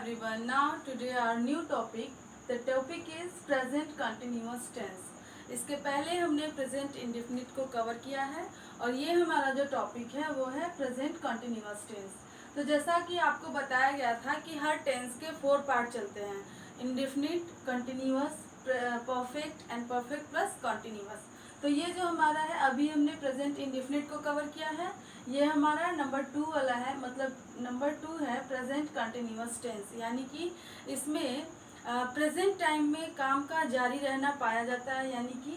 everyone. Now today our new topic. The topic is present continuous tense. इसके पहले हमने present indefinite को cover किया है और ये हमारा जो टॉपिक है वो है प्रेजेंट कंटिन्यूअस टेंस। तो जैसा कि आपको बताया गया था कि हर टेंस के 4 पार्ट चलते हैं, indefinite, continuous, perfect and perfect plus continuous. तो ये जो हमारा है, अभी हमने प्रेजेंट इंडेफिनिट को कवर किया है, ये हमारा नंबर 2 वाला है, मतलब नंबर 2 है प्रेजेंट कंटिन्यूअस टेंस, यानी कि इसमें प्रेजेंट टाइम में काम का जारी रहना पाया जाता है, यानी कि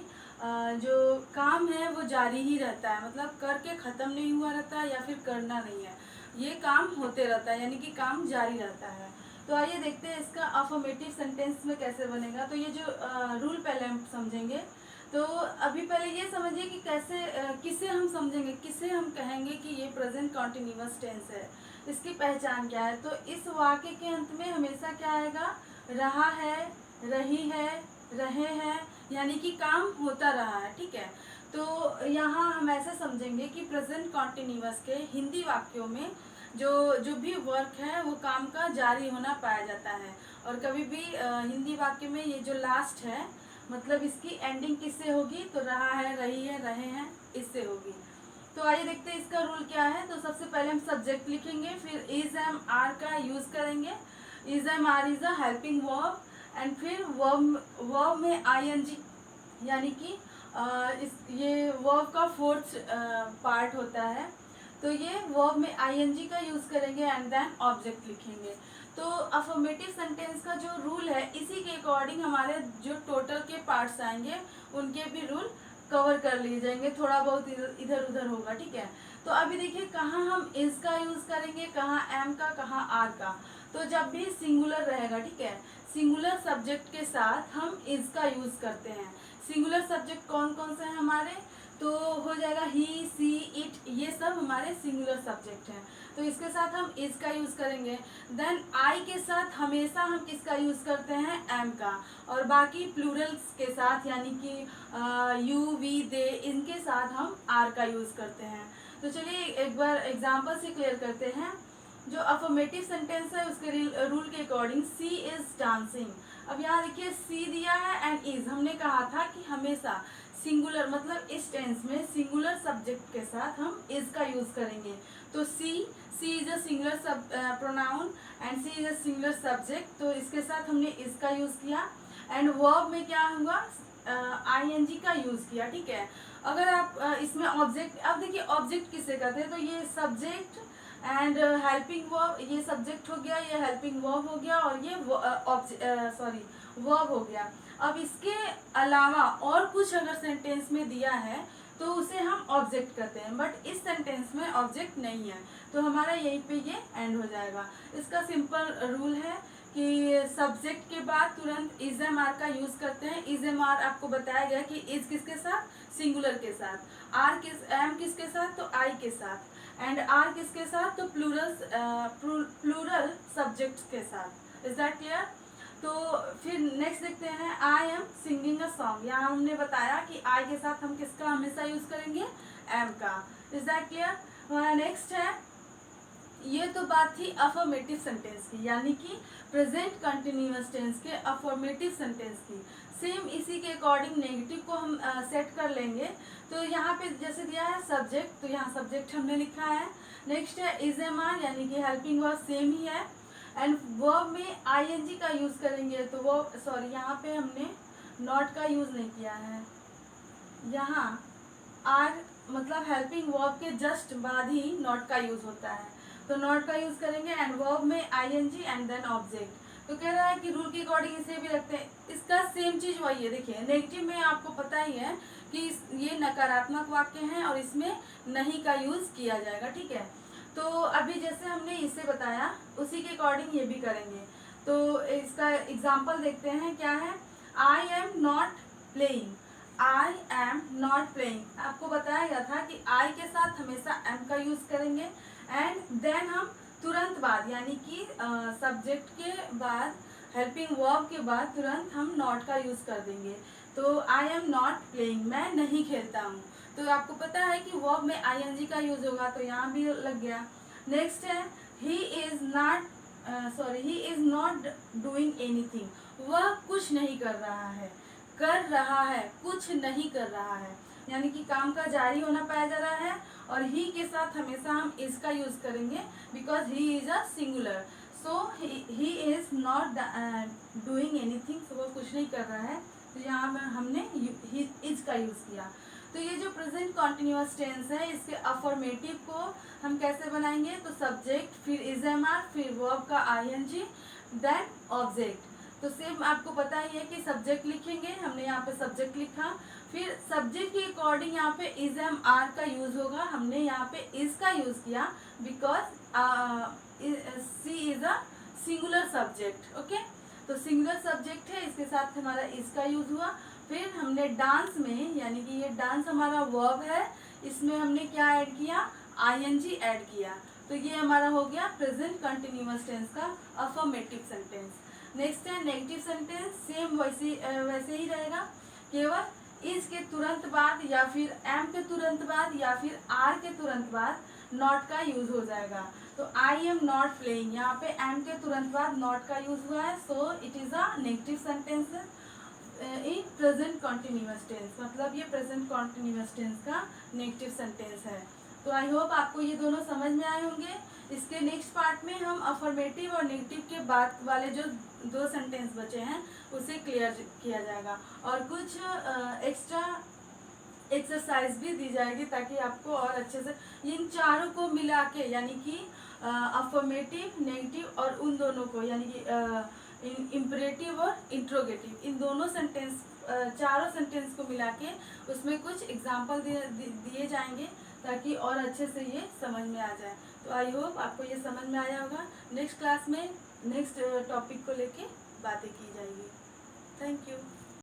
जो काम है वो जारी ही रहता है, मतलब करके ख़त्म नहीं हुआ रहता है या फिर करना नहीं है, ये काम होते रहता है, यानी कि काम जारी रहता है। तो आइए देखते हैं इसका अफर्मेटिव सेंटेंस में कैसे बनेगा। तो ये जो रूल पहले हम समझेंगे। तो अभी पहले ये समझिए कि कैसे किसे हम समझेंगे, किसे हम कहेंगे कि ये प्रेजेंट कॉन्टिन्यूअस टेंस है, इसकी पहचान क्या है। तो इस वाक्य के अंत में हमेशा क्या आएगा, रहा है, रही है, रहे हैं, यानी कि काम होता रहा है। ठीक है, तो यहाँ हम ऐसे समझेंगे कि प्रेजेंट कॉन्टिन्यूअस के हिंदी वाक्यों में जो जो भी वर्क है वो काम का जारी होना पाया जाता है। और कभी भी हिंदी वाक्य में ये जो लास्ट है, मतलब इसकी एंडिंग किससे होगी, तो रहा है, रही है, रहे हैं, इससे होगी। तो आइए देखते हैं इसका रूल क्या है। तो सबसे पहले हम सब्जेक्ट लिखेंगे, फिर इज एम आर का यूज करेंगे। Is am are is a helping verb and फिर वर्ब में आईएनजी, यानी कि ये वर्ब का 4th पार्ट होता है। तो ये वर्ब में आईएनजी का यूज करेंगे एंड देन ऑब्जेक्ट लिखेंगे। तो अफर्मेटिव सेंटेंस का जो रूल है, इसी के अकॉर्डिंग हमारे जो टोटल के पार्ट्स आएंगे उनके भी रूल कवर कर लिए जाएंगे, थोड़ा बहुत इधर उधर होगा। ठीक है, तो अभी देखिए कहाँ हम इज का यूज करेंगे, कहाँ एम का, कहाँ आर का। तो जब भी सिंगुलर रहेगा, ठीक है, सिंगुलर सब्जेक्ट के साथ हम इज का यूज करते हैं। सिंगुलर सब्जेक्ट कौन कौन से हैं हमारे, तो हो जाएगा ही, सी, इट, ये सब हमारे सिंगुलर सब्जेक्ट हैं। तो इसके साथ हम इज का यूज करेंगे। देन आई के साथ हमेशा हम किसका यूज करते हैं, एम का। और बाकी प्लूरल्स के साथ, यानी कि यू, वी, दे, इनके साथ हम आर का यूज करते हैं। तो चलिए एक बार एग्जाम्पल से क्लियर करते हैं। जो अफर्मेटिव सेंटेंस है उसके रूल के अकॉर्डिंग, सी इज डांसिंग। अब यहाँ देखिए सी दिया है एंड इज, हमने कहा था कि हमेशा सिंगुलर, मतलब इस टेंस में सिंगुलर सब्जेक्ट के साथ हम इज का यूज करेंगे। तो she is a singular pronoun and she is a singular subject, तो इसके साथ हमने इज का यूज किया। एंड वर्ब में क्या हुआ, आईएनजी का यूज किया। ठीक है, अगर आप इसमें ऑब्जेक्ट, अब देखिए ऑब्जेक्ट किसे कहते हैं, तो ये सब्जेक्ट एंड हेल्पिंग वर्ब, ये सब्जेक्ट हो गया, ये हेल्पिंग वर्ब हो गया और ये वर्ब हो गया। अब इसके अलावा और कुछ अगर सेंटेंस में दिया है तो उसे हम ऑब्जेक्ट कहते हैं, बट इस सेंटेंस में ऑब्जेक्ट नहीं है, तो हमारा यहीं पे ये एंड हो जाएगा। इसका सिंपल रूल है कि सब्जेक्ट के बाद तुरंत इज एम आर का यूज करते हैं। इज एम आर आपको बताया गया कि इज किसके साथ, सिंगुलर के साथ, आर किस, एम किसके साथ, तो आई के साथ, एंड आर किसके साथ, तो प्लूरल सब्जेक्ट के साथ। Is that clear. तो फिर नेक्स्ट देखते हैं, I am singing a song. यहाँ हमने बताया कि आई के साथ हम किसका हमेशा यूज करेंगे, एम का। Is that clear. नेक्स्ट है, ये तो बात थी अफर्मेटिव सेंटेंस की, यानी कि प्रेजेंट कंटिन्यूअस टेंस के अफर्मेटिव सेंटेंस की। सेम इसी के अकॉर्डिंग नेगेटिव को हम सेट कर लेंगे। तो यहाँ पे जैसे दिया है सब्जेक्ट, तो यहाँ सब्जेक्ट हमने लिखा है। नेक्स्ट है इज एम आर, यानी कि हेल्पिंग वर्ब, सेम ही है। एंड वर्ब में आईएनजी का यूज करेंगे, तो वो सॉरी यहाँ पे हमने नॉट का यूज नहीं किया है, यहाँ आर मतलब हेल्पिंग वर्ब के जस्ट बाद ही नॉट का यूज होता है, तो नॉट का यूज करेंगे एंड वर्ब में आईएनजी एंड देन ऑब्जेक्ट। तो कह रहा है कि रूल के अकॉर्डिंग इसे भी रखते हैं। इसका सेम चीज वही है, देखिए नेगेटिव में आपको पता ही है कि ये नकारात्मक वाक्य हैं और इसमें नहीं का यूज किया जाएगा। ठीक है, तो अभी जैसे हमने इसे बताया उसी के अकॉर्डिंग ये भी करेंगे। तो इसका एग्जाम्पल देखते हैं क्या है। I am not playing, I am not playing, आपको बताया गया था कि आई के साथ हमेशा एम का यूज करेंगे एंड देन हम तुरंत बाद, यानी कि सब्जेक्ट के बाद, हेल्पिंग वर्ब के बाद तुरंत हम नॉट का यूज कर देंगे। तो आई एम नॉट प्लेइंग, मैं नहीं खेलता हूँ। तो आपको पता है कि वर्ब में आईएनजी का यूज होगा, तो यहाँ भी लग गया। नेक्स्ट है ही is not he is not doing anything, वह कुछ नहीं कर रहा है, कर रहा है, कुछ नहीं कर रहा है, यानी कि काम का जारी होना पाया जा रहा है। और ही के साथ हमेशा हम इसका यूज करेंगे because he is a singular. So he is not doing anything, so वो कुछ नहीं कर रहा है, तो यहाँ में हमने ही इज का यूज किया। तो ये जो प्रेजेंट कॉन्टिन्यूअस टेंस है, इसके अफर्मेटिव को हम कैसे बनाएंगे, तो सब्जेक्ट, फिर इज एम आर, फिर वर्ब का आईएनजी, देन ऑब्जेक्ट। तो सेम आपको पता ही है कि सब्जेक्ट लिखेंगे, हमने यहाँ पे सब्जेक्ट लिखा, फिर सब्जेक्ट के अकॉर्डिंग यहाँ पे इज एम आर का यूज होगा, हमने यहाँ पे इज का यूज किया because she is a singular subject. Okay, तो सिंगुलर सब्जेक्ट है, इसके साथ हमारा इज का यूज हुआ। फिर हमने डांस में, यानी कि ये डांस हमारा वर्ब है, इसमें हमने क्या ऐड किया, आईएनजी ऐड किया। तो ये हमारा हो गया प्रेजेंट कंटिन्यूअस टेंस का अफर्मेटिव सेंटेंस। नेक्स्ट है नेगेटिव सेंटेंस, सेम वैसे ही रहेगा, केवल इज के तुरंत बाद या फिर एम के तुरंत बाद या फिर आर के तुरंत बाद नॉट का यूज हो जाएगा। तो आई एम नॉट प्लेइंग, यहाँ पे एम के तुरंत बाद नॉट का यूज हुआ है, so it is a negative sentence in present continuous tense, मतलब ये प्रेजेंट कॉन्टिन्यूअस टेंस का नेगेटिव सेंटेंस है। तो आई होप आपको ये दोनों समझ में आए होंगे। इसके नेक्स्ट पार्ट में हम अफर्मेटिव और नेगेटिव के बाद वाले जो 2 सेंटेंस बचे हैं उसे क्लियर किया जाएगा, और कुछ एक्स्ट्रा एक्सरसाइज भी दी जाएगी ताकि आपको और अच्छे से इन चारों को मिला के, यानी कि अफर्मेटिव, नेगेटिव और उन दोनों को, यानी कि इम्परेटिव और इंट्रोगेटिव, इन दोनों सेंटेंस, चारों सेंटेंस को मिला के उसमें कुछ एग्जाम्पल दिए जाएंगे ताकि और अच्छे से ये समझ में आ जाए। तो आई होप आपको ये समझ में आया होगा। नेक्स्ट क्लास में नेक्स्ट टॉपिक को लेके बातें की जाएगी। Thank you.